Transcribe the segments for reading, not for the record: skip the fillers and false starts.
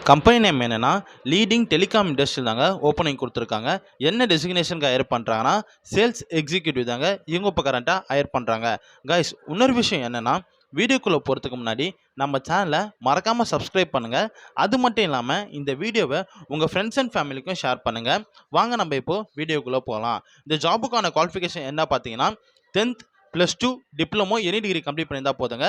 Company name என்னன்னா leading telecom இண்டஸ்ட்ரியில் தாங்க ஓப்பனிங் கொடுத்துருக்காங்க. என்ன டெசிக்னேஷனுக்கு ஹையர் பண்ணுறாங்கன்னா சேல்ஸ் எக்ஸிக்யூட்டிவ் தாங்க இவங்க இப்போ கரண்ட்டாக ஹையர் பண்ணுறாங்க. கைஸ், இன்னொரு விஷயம் என்னென்னா வீடியோக்குள்ளே போகிறதுக்கு முன்னாடி நம்ம சேனலை மறக்காமல் சப்ஸ்கிரைப் பண்ணுங்கள். அது மட்டும் இல்லாமல் இந்த வீடியோவை உங்கள் ஃப்ரெண்ட்ஸ் அண்ட் ஃபேமிலிக்கும் ஷேர் பண்ணுங்கள். வாங்க நம்ம இப்போது வீடியோக்குள்ளே போகலாம். இந்த ஜாபுக்கான குவாலிஃபிகேஷன் என்ன பார்த்தீங்கன்னா 10th +2 diploma any degree complete பண்ணியிருந்தால் போதுங்க.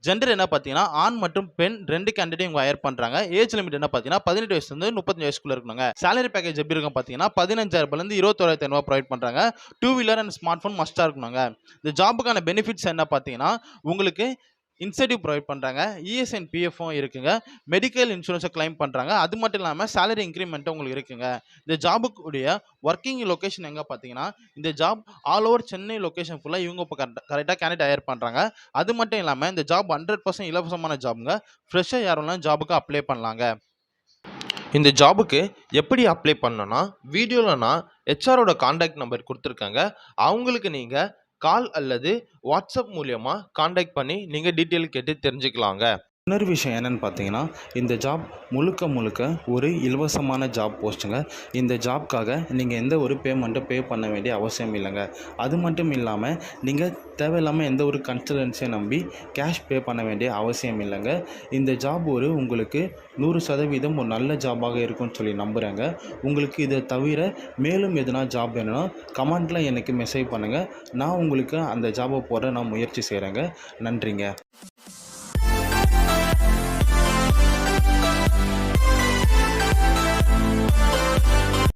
ஜெண்டர் என்ன பார்த்தீங்கன்னா ஆண் மற்றும் பெண் 2 கேண்டிடேட் இவங்க ஹையர் பண்ணுறாங்க. ஏஜ் லிமிட் என்ன பார்த்தீங்கன்னா 18 வயசுலேருந்து 35 வயசுக்குள்ள இருக்கணுங்க. சேலரி பேக்கேஜ் எப்படி இருக்கும் பார்த்தீங்கன்னா 15,000 21,500 ப்ரொவைட் பண்ணுறாங்க. 2 வீலர் அண்ட் ஸ்மார்ட் ஃபோன் மஸ்ட்டாக இருக்கணுங்க. இந்த ஜாபுக்கான பெனிஃபிட்ஸ் என்ன பார்த்தீங்கன்னா உங்களுக்கு இன்சென்டிவ் ப்ரொவைட் பண்ணுறாங்க. இஎஸ் அண்ட் பிஎஃப்பும் இருக்குங்க. மெடிக்கல் இன்சூரன்ஸை கிளைம் பண்ணுறாங்க. அது மட்டும் இல்லாமல் சேலரி இன்க்ரிமெண்ட்டும் உங்களுக்கு இருக்குங்க. இந்த ஜாபுக்குடைய ஒர்க்கிங் லொக்கேஷன் எங்கே பார்த்தீங்கன்னா இந்த job all over Chennai location ஃபுல்லாக இவங்க இப்போ கரெக்டாக கேண்டிடேட் ஹையர் பண்ணுறாங்க. அது மட்டும் இல்லாமல் இந்த ஜாப் 100% இலவசமான ஜாபுங்க. ஃப்ரெஷ்ஷாக யாரெல்லாம் ஜாபுக்கு அப்ளை பண்ணலாங்க. இந்த ஜாபுக்கு எப்படி அப்ளை பண்ணணும்னா வீடியோவில் நான் ஹெச்ஆரோட காண்டாக்ட் நம்பர் கொடுத்துருக்காங்க. அவங்களுக்கு நீங்கள் கால் அல்லது வாட்ஸ்அப் மூலியமா காண்டாக்ட் பண்ணி நீங்கள் டீட்டெயில் கேட்டு தெரிஞ்சுக்கலாங்க. இன்னொரு விஷயம் என்னென்னு பார்த்தீங்கன்னா இந்த ஜாப் முழுக்க ஒரு இலவசமான ஜாப் போஸ்ட்டுங்க. இந்த ஜாப்க்காக நீங்கள் எந்த ஒரு பேமெண்ட்டும் பே பண்ண வேண்டிய அவசியம் இல்லைங்க. அது மட்டும் இல்லாமல் நீங்கள் தேவையில்லாமல் எந்த ஒரு கன்சல்டன்சியை நம்பி கேஷ் பே பண்ண வேண்டிய அவசியம் இல்லைங்க. இந்த ஜாப் உங்களுக்கு 100% ஒரு நல்ல ஜாபாக இருக்கும்னு சொல்லி நம்புகிறேங்க. உங்களுக்கு இதை தவிர மேலும் எதுனா ஜாப் வேணும்னா கமெண்ட்டில் எனக்கு மெசேஜ் பண்ணுங்கள். நான் உங்களுக்கு அந்த ஜாபை போட நான் முயற்சி செய்கிறேங்க. நன்றிங்க.